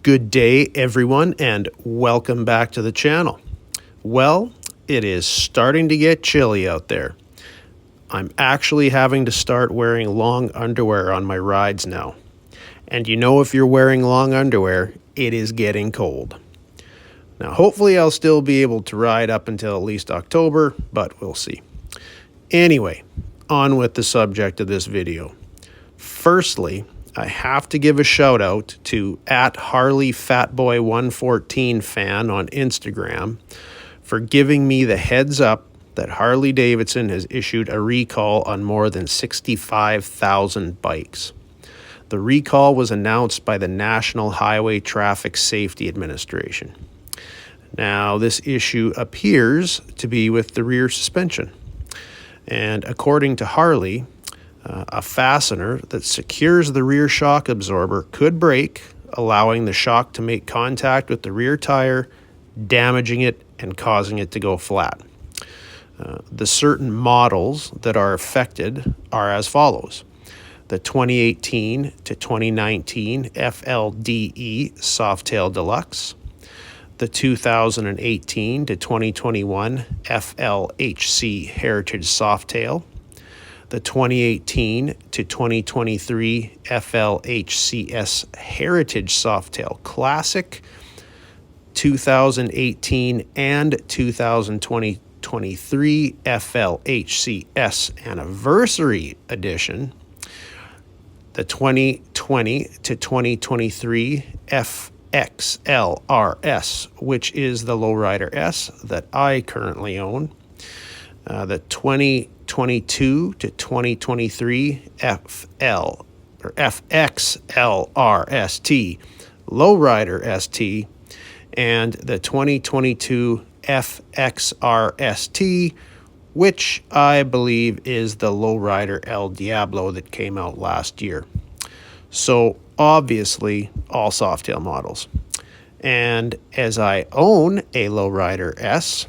Good day, everyone, and welcome back to the channel. Well, it is starting to get chilly out there. I'm actually having to start wearing long underwear on my rides now. And you know, if you're wearing long underwear, it is getting cold. Now, hopefully I'll still be able to ride up until at least October, but we'll see. Anyway, on with the subject of this video. Firstly, I have to give a shout out to @HarleyFatBoy114 fan on Instagram for giving me the heads up that Harley Davidson has issued a recall on more than 65,000 bikes. The recall was announced by the National Highway Traffic Safety Administration. Now, this issue appears to be with the rear suspension. And according to Harley, a fastener that secures the rear shock absorber could break, allowing the shock to make contact with the rear tire, damaging it and causing it to go flat. The certain models that are affected are as follows: the 2018 to 2019 FLDE Softail Deluxe, the 2018 to 2021 FLHC Heritage Softail, the 2018 to 2023 FLHCS Heritage Softail Classic, 2018 and 2023 FLHCS Anniversary Edition, the 2020 to 2023 FXLRS, which is the Lowrider S that I currently own, the 2022 to 2023 FXLRST Lowrider ST, and the 2022 FXRST, which I believe is the Lowrider El Diablo that came out last year. So obviously all Softail models. And as I own a Lowrider S,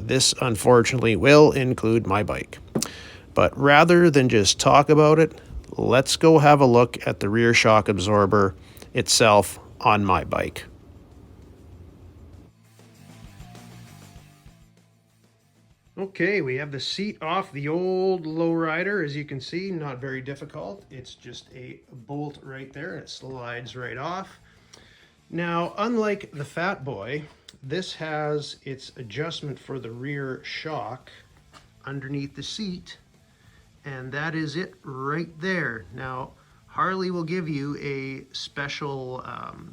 this unfortunately will include my bike. But rather than just talk about it, let's go have a look at the rear shock absorber itself on my bike. Okay, we have the seat off the old Lowrider. As you can see, not very difficult. It's just a bolt right there. It slides right off. Now, unlike the Fat Boy, this has its adjustment for the rear shock underneath the seat, and that is it right there. Now, Harley will give you a special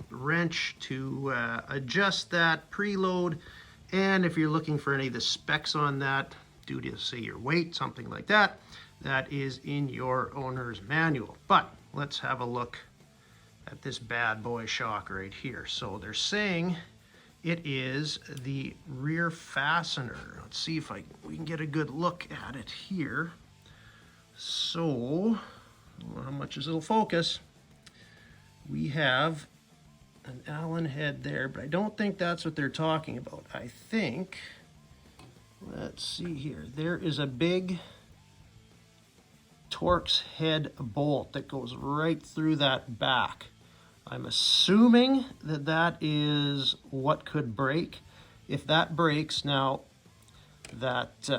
wrench to adjust that preload. And if you're looking for any of the specs on that, due to, say, your weight, something like that, that is in your owner's manual. But let's have a look at this bad boy shock right here. So they're saying it is the rear fastener. Let's see if we can get a good look at it here. So, I don't know how much it'll focus. We have an Allen head there, but I don't think that's what they're talking about. I think, let's see here, there is a big Torx head bolt that goes right through that back. I'm assuming that that is what could break. If that breaks, now that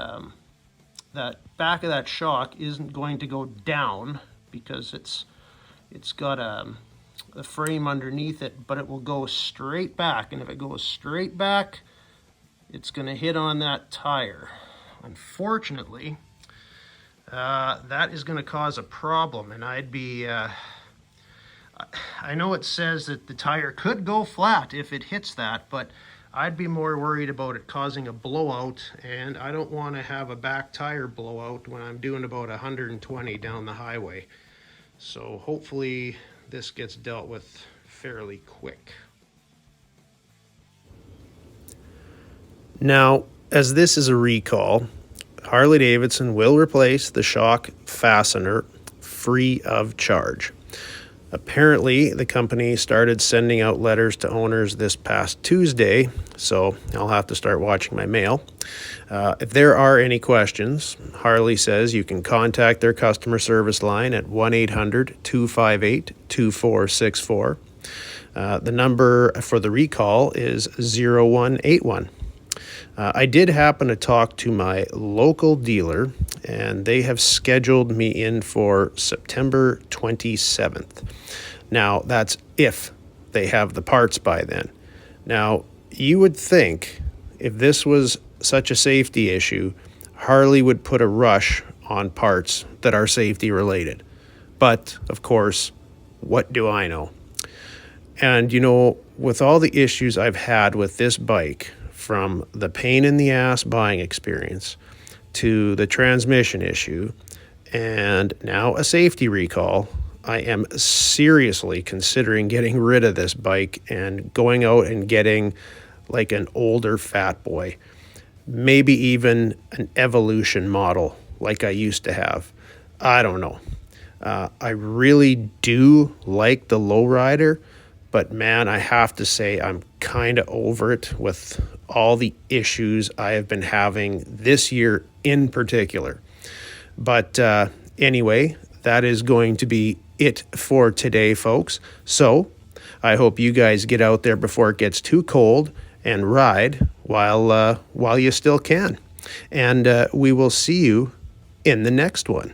that back of that shock isn't going to go down because it's got a frame underneath it, but it will go straight back. And if it goes straight back, it's going to hit on that tire. Unfortunately, that is going to cause a problem, and I'd be I know it says that the tire could go flat if it hits that, but I'd be more worried about it causing a blowout, and I don't want to have a back tire blowout when I'm doing about 120 down the highway. So hopefully this gets dealt with fairly quick. Now, as this is a recall, Harley Davidson will replace the shock fastener free of charge. Apparently, the company started sending out letters to owners this past Tuesday, so I'll have to start watching my mail. If there are any questions, Harley says you can contact their customer service line at 1-800-258-2464. The number for the recall is 0181. I did happen to talk to my local dealer, and they have scheduled me in for September 27th. Now, that's if they have the parts by then. Now, you would think if this was such a safety issue, Harley would put a rush on parts that are safety related. But, of course, what do I know? And, you know, with all the issues I've had with this bike, from the pain in the ass buying experience to the transmission issue and now a safety recall, I am seriously considering getting rid of this bike and going out and getting like an older fat boy, maybe even an Evolution model like I used to have. I don't know. I really do like the lowrider, but man, I have to say I'm kind of over it with all the issues I have been having this year in particular. But anyway, that is going to be it for today, folks. So I hope you guys get out there before it gets too cold and ride while you still can. And we will see you in the next one.